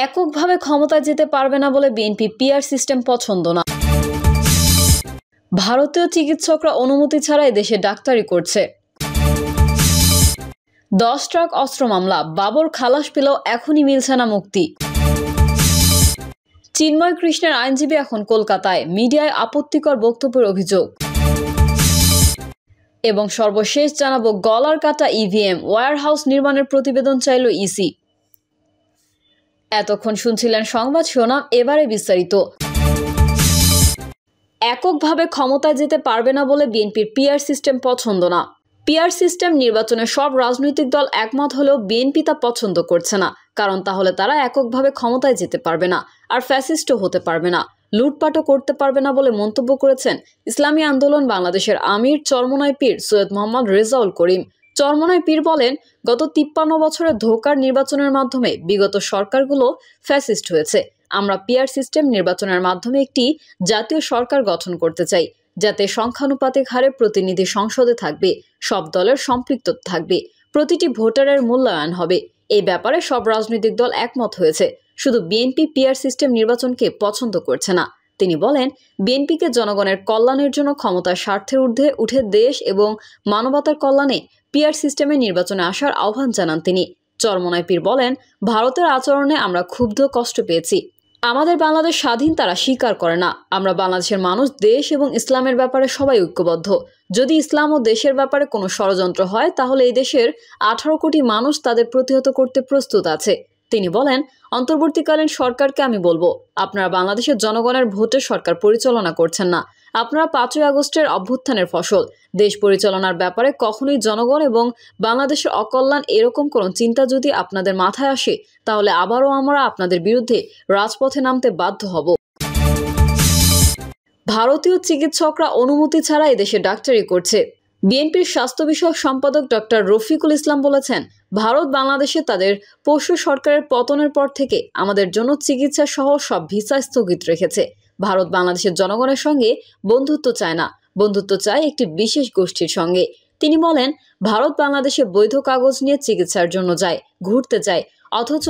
এককভাবে ক্ষমতায় যেতে পারবে না বলে বিএনপি পিআর সিস্টেম পছন্দ না। ভারতীয় চিকিৎসকরা অনুমতি ছাড়াই দেশে ডাক্তারি করছে। 10 ট্রাক অস্ত্র মামলা, বাবর খালাস পেলেও এখনই মিলছে না মুক্তি। চিন্ময় কৃষ্ণের আইনজীবী এখন কলকাতায়, মিডিয়ায় আপত্তিকর বক্তব্যের অভিযোগ। এবং সর্বশেষ জানাবো গলার কাটা ইভিএম, ওয়্যার হাউস নির্মাণের প্রতিবেদন চাইল ইসি। এতক্ষণ শুনছিলেন সংবাদ শিরোনাম, এবারে বিস্তারিত। এককভাবে ক্ষমতায় যেতে পারবে না বলে বিএনপির পিআর সিস্টেম পছন্দ না। পিআর সিস্টেম নির্বাচনে সব রাজনৈতিক দল একমত হলেও বিএনপি তা পছন্দ করছে না, কারণ তাহলে তারা এককভাবে ক্ষমতায় যেতে পারবে না, আর ফ্যাসিস্টও হতে পারবে না, লুটপাটও করতে পারবে না বলে মন্তব্য করেছেন ইসলামী আন্দোলন বাংলাদেশের আমির চরমোনাই পীর সৈয়দ মোহাম্মদ রেজাউল করিম। চরমোনাই পীর বলেন, গত 53 বছরের ধোঁকার নির্বাচনের মাধ্যমে বিগত সরকারগুলো ফ্যাসিস্ট হয়েছে। আমরা পিআর সিস্টেম নির্বাচনের মাধ্যমে একটি জাতীয় সরকার গঠন করতে চাই, যাতে সংখ্যানুপাতিক হারে প্রতিনিধি সংসদে থাকবে, সব দলের সম্পৃক্ত থাকবে, প্রতিটি ভোটারের মূল্যায়ন হবে। এই ব্যাপারে সব রাজনৈতিক দল একমত হয়েছে, শুধু বিএনপি পিআর সিস্টেম নির্বাচনকে পছন্দ করছে না। তিনি বলেন, বিএনপিকে জনগণের কল্যাণের জন্য ক্ষমতার স্বার্থের ঊর্ধ্বে উঠে দেশ এবং মানবতার কল্যাণে পিআর সিস্টেমে নির্বাচনে আসার আহ্বান জানান তিনি। চরমোনাই পীর বলেন, ভারতের আচরণে আমরা ক্ষুব্ধ, কষ্ট পেয়েছি। আমাদের বাংলাদেশ স্বাধীন তারা স্বীকার করে না। আমরা বাংলাদেশের মানুষ, দেশ এবং ইসলামের ব্যাপারে সবাই ঐক্যবদ্ধ। যদি ইসলাম ও দেশের ব্যাপারে কোনো ষড়যন্ত্র হয়, তাহলে এই দেশের 18 কোটি মানুষ তাদের প্রতিহত করতে প্রস্তুত আছে। তিনি বলেন, অন্তর্বর্তীকালীন সরকারকে আমি বলবো, আপনারা বাংলাদেশের জনগণের ভোটে সরকার পরিচালনা করছেন না। আপনারা 5ই আগস্টের অভ্যুত্থানের ফসল। দেশ পরিচালনার ব্যাপারে কখনোই জনগণ এবং বাংলাদেশের অকল্যাণ এরকম কোনো চিন্তা যদি আপনাদের মাথায় আসে, তাহলে আবারও আমরা আপনাদের বিরুদ্ধে রাজপথে নামতে বাধ্য হব। ভারতীয় চিকিৎসকরা অনুমতি ছাড়া এদেশে ডাক্তারি করছে। বিএনপির স্বাস্থ্য বিষয়ক সম্পাদক ডক্টর রফিকুল ইসলাম বলেছেন, ভারত বাংলাদেশে তাদের পশু সরকারের পতনের পর থেকে আমাদের জন্য চিকিৎসা সহ সব ভিসা স্থগিত রেখেছে। ভারত বাংলাদেশের জনগণের সঙ্গে বন্ধুত্ব চায় না, বন্ধুত্ব চায় একটি বিশেষ গোষ্ঠীর সঙ্গে। তিনি বলেন, ভারত বাংলাদেশে বৈধ কাগজ নিয়ে চিকিৎসার জন্য যায়, ঘুরতে যায়, অথচ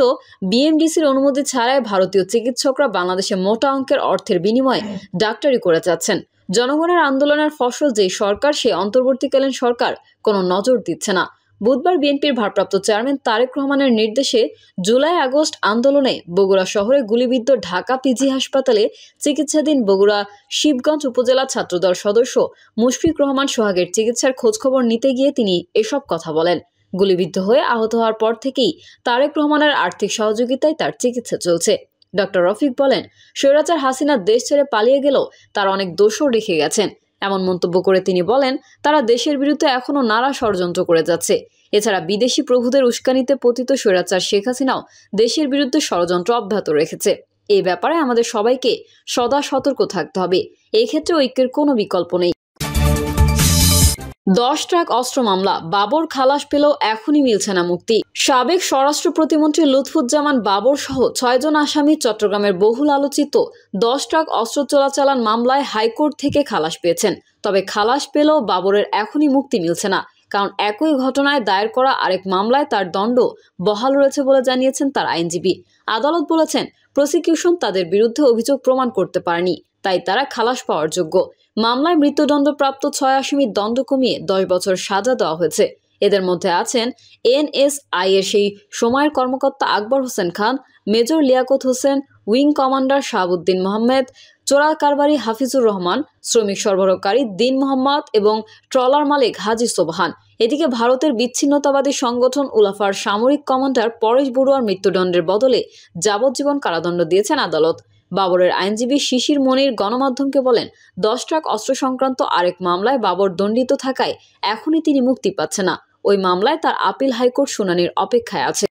বিএমডিসির অনুমতি ছাড়াই ভারতীয় চিকিৎসকরা বাংলাদেশে মোটা অঙ্কের অর্থের বিনিময়ে ডাক্তারি করে যাচ্ছেন। জনগণের আন্দোলনের ফসল যে সরকার, সে অন্তর্বর্তীকালীন সরকার কোনো নজর দিচ্ছে না। বুধবার বিএনপির ভারপ্রাপ্ত চেয়ারম্যান তারেক রহমানের নির্দেশে জুলাই আগস্ট আন্দোলনে বগুড়া শহরে গুলিবিদ্ধ ঢাকা পিজি হাসপাতালে চিকিৎসাধীন বগুড়া শিবগঞ্জ উপজেলা ছাত্রদল সদস্য মুশফিক রহমান সোহাগের চিকিৎসার খোঁজখবর নিতে গিয়ে তিনি এসব কথা বলেন। গুলিবিদ্ধ হয়ে আহত হওয়ার পর থেকেই তারেক রহমানের আর্থিক সহযোগিতায় তার চিকিৎসা চলছে। ডক্টর রফিক বলেন, স্বৈরাচার হাসিনা দেশ ছেড়ে পালিয়ে গেলেও তার অনেক দোষও রেখে গেছেন। এমন মন্তব্য করে তিনি বলেন, তারা দেশের বিরুদ্ধে এখনও নানা ষড়যন্ত্র করে যাচ্ছে। এছাড়া বিদেশি প্রভুদের উস্কানিতে পতিত স্বৈরাচার শেখ হাসিনাও দেশের বিরুদ্ধে ষড়যন্ত্র অব্যাহত রেখেছে। এই ব্যাপারে আমাদের সবাইকে সদা সতর্ক থাকতে হবে। এই ক্ষেত্রে ঐক্যের কোনো বিকল্প নেই। 10 ট্রাক অস্ত্র মামলা, বাবর খালাস পেলেও এখনই মিলছে না মুক্তি। সাবেক স্বরাষ্ট্র প্রতিমন্ত্রী লুৎফুজ্জামান বাবর সহ 6 জন আসামি চট্টগ্রামের বহুল আলোচিত 10 ট্রাক অস্ত্র চোরাচালান মামলায় হাইকোর্ট থেকে খালাস পেয়েছেন। তবে খালাস পেলেও বাবরের এখনই মুক্তি মিলছে না, কারণ একই ঘটনায় দায়ের করা আরেক মামলায় তার দণ্ড বহাল রয়েছে বলে জানিয়েছেন তার আইনজীবী। আদালত বলেছেন, প্রসিকিউশন তাদের বিরুদ্ধে অভিযোগ প্রমাণ করতে পারেনি, তাই তারা খালাস পাওয়ার যোগ্য। মামলায় মৃত্যুদণ্ডপ্রাপ্ত 6 আসামির দণ্ড কমিয়ে 10 বছর সাজা দেওয়া হয়েছে। এদের মধ্যে আছেন এনএসআই এর সেই সময়ের কর্মকর্তা Akbar Hossain Khan, major Liaquat Hossain, wing commander Shahabuddin Mohammad, চোরা কারবারি হাফিজুর রহমান, শ্রমিক সরবরাহকারী দিন মোহাম্মদ এবং ট্রলার মালিক হাজি সোবহান। এদিকে ভারতের বিচ্ছিন্নতাবাদী সংগঠন উলাফার সামরিক কমান্ডার পরেশ বড়ুয়ার মৃত্যুদণ্ডের বদলে যাবজ্জীবন কারাদণ্ড দিয়েছেন আদালত। বাবরের আইনজীবী শিশির মনির গণমাধ্যমকে বলেন, 10 ট্রাক অস্ত্র সংক্রান্ত আরেক মামলায় বাবর দণ্ডিত থাকায় এখনই তিনি মুক্তি পাচ্ছে না। ওই মামলায় তার আপিল হাইকোর্ট শুনানির অপেক্ষায় আছে।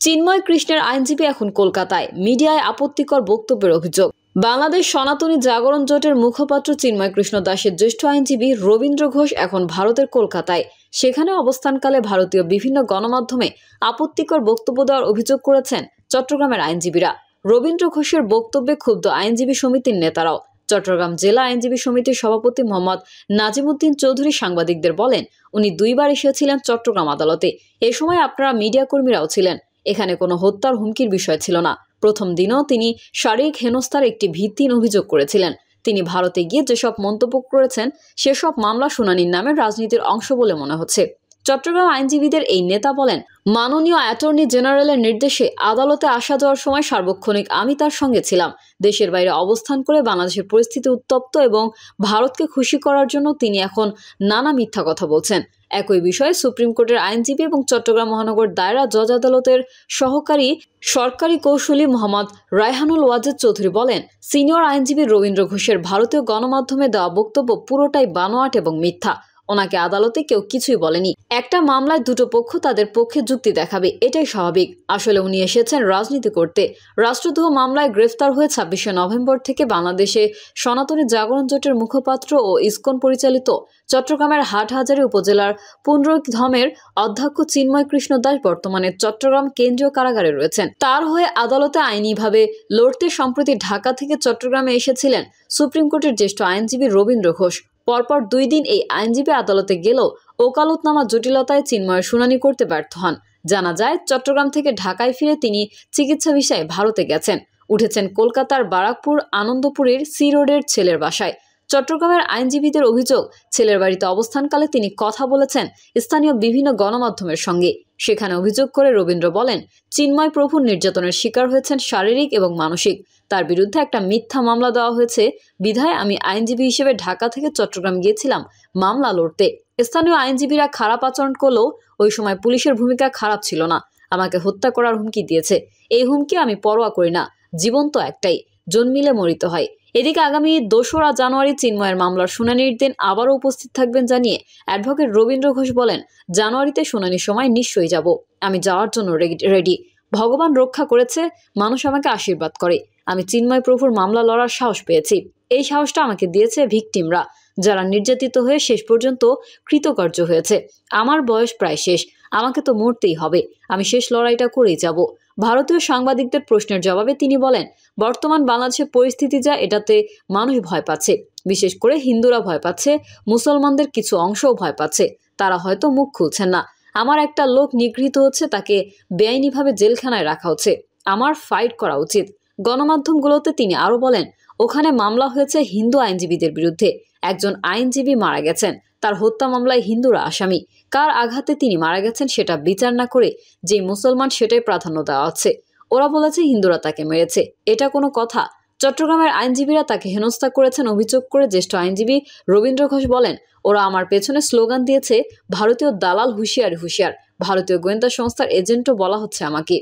চিন্ময় কৃষ্ণের আইনজীবী এখন কলকাতায়, মিডিয়ায় আপত্তিকর বক্তব্যের অভিযোগ। বাংলাদেশ সনাতনী জাগরণ জোটের মুখপাত্র চিন্ময় কৃষ্ণ দাসের জ্যেষ্ঠ আইনজীবী রবীন্দ্র ঘোষ এখন ভারতের কলকাতায়। সেখানে অবস্থানকালে ভারতীয় বিভিন্ন গণমাধ্যমে আপত্তিকর বক্তব্য দেওয়ার অভিযোগ করেছেন চট্টগ্রামের আইনজীবীরা। রবীন্দ্র ঘোষের বক্তব্যে ক্ষুব্ধ আইনজীবী সমিতির নেতারাও। চট্টগ্রাম জেলা আইনজীবী সমিতির সভাপতি মোহাম্মদ নাজিমুদ্দিন চৌধুরী সাংবাদিকদের বলেন, উনি 2 বার এসেছিলেন চট্টগ্রাম আদালতে। এ সময় আপনারা মিডিয়া কর্মীরাও ছিলেন। এখানে কোনো হত্যার হুমকির বিষয় ছিল না। প্রথম দিনও তিনি শারীরিক হেনস্থার একটি ভিত্তিহীন অভিযোগ করেছিলেন। তিনি ভারতে গিয়ে যেসব মন্তব্য করেছেন সেসব মামলা শুনানির নামে রাজনীতির অংশ বলে মনে হচ্ছে। চট্টগ্রাম আইনজীবীদের এই নেতা বলেন, মাননীয় অ্যাটর্নি জেনারেলের নির্দেশে আদালতে আসা যাওয়ার সময় সার্বক্ষণিক আমি তার সঙ্গে ছিলাম। দেশের বাইরে অবস্থান করে বাংলাদেশের পরিস্থিতি উত্তপ্ত এবং ভারতকে খুশি করার জন্য তিনি এখন নানা মিথ্যা কথা বলছেন। একই বিষয়ে সুপ্রিম কোর্টের আইনজীবী এবং চট্টগ্রাম মহানগর দায়রা জজ আদালতের সহকারী সরকারি কৌশলী মোহাম্মদ রায়হানুল ওয়াজেদ চৌধুরী বলেন, সিনিয়র আইনজীবী রবীন্দ্র ঘোষের ভারতীয় গণমাধ্যমে দেওয়া বক্তব্য পুরোটাই বানোয়াট এবং মিথ্যা। ওনাকে আদালতে কেউ কিছুই বলেনি। একটা মামলায় দুটো পক্ষ তাদের পক্ষে যুক্তি দেখাবে, এটাই স্বাভাবিক। আসলে উনি এসেছেন রাজনীতি করতে। রাষ্ট্রদ্রোহ মামলায় গ্রেফতার হয়ে 26শে নভেম্বর থেকে বাংলাদেশে সনাতনী জাগরণ জোটের মুখপাত্র ও ইসকন পরিচালিত চট্টগ্রামের হাটহাজারী উপজেলার পুনরুদ্ধমের অধ্যক্ষ চিন্ময় কৃষ্ণ দাস বর্তমানে চট্টগ্রাম কেন্দ্রীয় কারাগারে রয়েছেন। তার হয়ে আদালতে আইনিভাবে লড়তে সম্প্রতি ঢাকা থেকে চট্টগ্রামে এসেছিলেন সুপ্রিম কোর্টের জ্যেষ্ঠ আইনজীবী রবীন্দ্র ঘোষ। পরপর 2 দিন এই আইনজীবী আদালতে গেলেও ওকালতনামা জটিলতায় চিন্ময়ের শুনানি করতে ব্যর্থ হন। জানা যায়, চট্টগ্রাম থেকে ঢাকায় ফিরে তিনি চিকিৎসা ভিসায় ভারতে গেছেন। উঠেছেন কলকাতার বারাকপুর আনন্দপুরের সি রোডের ছেলের বাসায়। চট্টগ্রামের আইনজীবীদের অভিযোগ, ছেলের বাড়িতে অবস্থানকালে তিনি কথা বলেছেন স্থানীয় বিভিন্ন গণমাধ্যমের সঙ্গে। সেখানে অভিযোগ করে রবীন্দ্র বলেন, চিন্ময় প্রভুর নির্যাতনের শিকার হয়েছেন শারীরিক এবং মানসিক। তার বিরুদ্ধে একটা মিথ্যা মামলা দেওয়া হয়েছে বিধায় আমি আইনজীবী হিসেবে ঢাকা থেকে চট্টগ্রাম গিয়েছিলাম মামলা লড়তে। স্থানীয় আইনজীবীরা খারাপ আচরণ করলেও ওই সময় পুলিশের ভূমিকা খারাপ ছিল না। আমাকে হত্যা করার হুমকি দিয়েছে। এই হুমকি আমি পরোয়া করি না। জীবন তো একটাই, জন্মিলে মরিতে হয়। এদিকে আগামী 2রা জানুয়ারি চিন্ময়ের মামলার শুনানির দিন আবারও উপস্থিত থাকবেন জানিয়ে অ্যাডভোকেট রবীন্দ্র ঘোষ বলেন, জানুয়ারিতে শুনানির সময় নিশ্চয়ই যাব। আমি যাওয়ার জন্য রেডি। ভগবান রক্ষা করেছে, মানুষ আমাকে আশীর্বাদ করে। আমি চিন্ময় প্রভুর মামলা লড়ার সাহস পেয়েছি। এই সাহসটা আমাকে দিয়েছে ভিকটিমরা, যারা নির্যাতিত হয়ে শেষ পর্যন্ত কৃতকার্য হয়েছে। আমার বয়স প্রায় শেষ, আমাকে তো মরতেই হবে। আমি শেষ লড়াইটা করেই যাব। ভারতীয় সাংবাদিকদের প্রশ্নের জবাবে তিনি বলেন, বর্তমান বাংলাদেশের পরিস্থিতি যা, এটাতে মানুষ ভয় পাচ্ছে। বিশেষ করে হিন্দুরা ভয় পাচ্ছে, মুসলমানদের কিছু অংশও ভয় পাচ্ছে। তারা হয়তো মুখ খুলছেন না। আমার একটা লোক নিগৃহীত হচ্ছে, তাকে বেআইনিভাবে জেলখানায় রাখা হচ্ছে। আমার ফাইট করা উচিত। গণমাধ্যমগুলোতে তিনি আরও বলেন, ওখানে মামলা হয়েছে হিন্দু আইনজীবীদের বিরুদ্ধে। একজন আইনজীবী মারা গেছেন, তার হত্যা মামলায় হিন্দুরা আসামি। কার আঘাতে তিনি মারা গেছেন সেটা বিচার না করে যে মুসলমান সেটাই প্রাধান্য দেওয়া হচ্ছে। ওরা বলেছে হিন্দুরা তাকে মেরেছে। এটা কোনো কথা? চট্টগ্রামের আইনজীবীরা তাকে হেনস্থা করেছেন অভিযোগ করে জ্যেষ্ঠ আইনজীবী রবীন্দ্র ঘোষ বলেন, ওরা আমার পেছনে স্লোগান দিয়েছে, ভারতীয় দালাল হুঁশিয়ার হুঁশিয়ার। ভারতীয় গোয়েন্দা সংস্থার এজেন্টও বলা হচ্ছে আমাকে।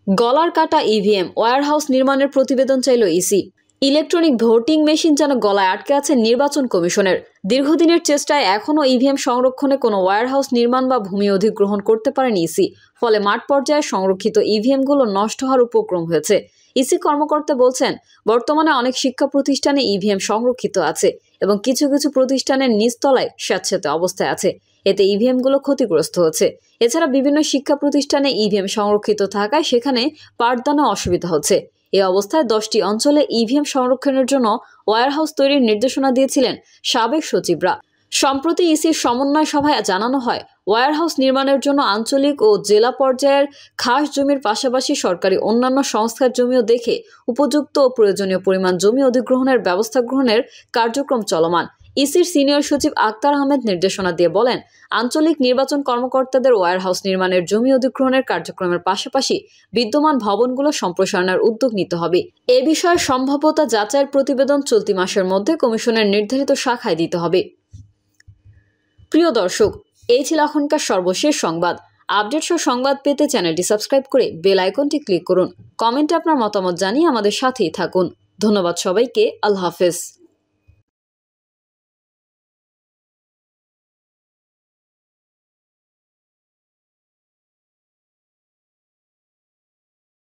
গলার কাটা ইভিএম, ওয়্যারহাউস নির্মাণের প্রতিবেদন চাইল ইসি। ইলেকট্রনিক ভোটিং মেশিন যেন গলায় আটকে আছে নির্বাচন কমিশনের। দীর্ঘদিনের চেষ্টায় এখনও ইভিএম সংরক্ষণে কোনো ওয়্যারহাউস নির্মাণ বা ভূমি অধিগ্রহণ করতে পারেনি ইসি। ফলে মাঠ পর্যায়ে সংরক্ষিত ইভিএমগুলো নষ্ট হওয়ার উপক্রম হয়েছে। ইসি কর্মকর্তা বলছেন, বর্তমানে অনেক শিক্ষা প্রতিষ্ঠানে ইভিএম সংরক্ষিত আছে এবং কিছু কিছু প্রতিষ্ঠানের নিচতলায় স্যাঁতসেঁতে অবস্থায় আছে। এতে ইভিএমগুলো ক্ষতিগ্রস্ত হচ্ছে। এছাড়া বিভিন্ন শিক্ষা প্রতিষ্ঠানে ইভিএম সংরক্ষিত থাকায় সেখানে পাঠদানে অসুবিধা হচ্ছে। এই অবস্থায় 10টি অঞ্চলে ইভিএম সংরক্ষণের জন্য ওয়্যারহাউস তৈরির নির্দেশনা দিয়েছিলেন সাবেক সচিবরা। সম্প্রতি ইসির সমন্বয় সভায় জানানো হয়, ওয়্যারহাউস নির্মাণের জন্য আঞ্চলিক ও জেলা পর্যায়ের খাস জমির পাশাপাশি সরকারি অন্যান্য সংস্থার জমিও দেখে উপযুক্ত ও প্রয়োজনীয় পরিমাণ জমি অধিগ্রহণের ব্যবস্থা গ্রহণের কার্যক্রম চলমান। ইসির সিনিয়র সচিব আক্তার আহমেদ নির্দেশনা দিয়ে বলেন, আঞ্চলিক নির্বাচন কর্মকর্তাদের ওয়্যারহাউস নির্মাণের জমি অধিগ্রহণের কার্যক্রমের পাশাপাশি বিদ্যমান ভবনগুলো সম্প্রসারণের উদ্যোগ নিতে হবে। এ বিষয়ে সম্ভাব্যতা যাচাইয়ের প্রতিবেদন চলতি মাসের মধ্যে কমিশনের নির্ধারিত শাখায় দিতে হবে। প্রিয় দর্শক, এই ছিল এখনকার সর্বশেষ সংবাদ। আপডেট সহ সংবাদ পেতে চ্যানেলটি সাবস্ক্রাইব করে বেল আইকনটি ক্লিক করুন। কমেন্টে আপনার মতামত জানিয়ে আমাদের সাথেই থাকুন। ধন্যবাদ সবাইকে। আল্লাহ হাফেজ।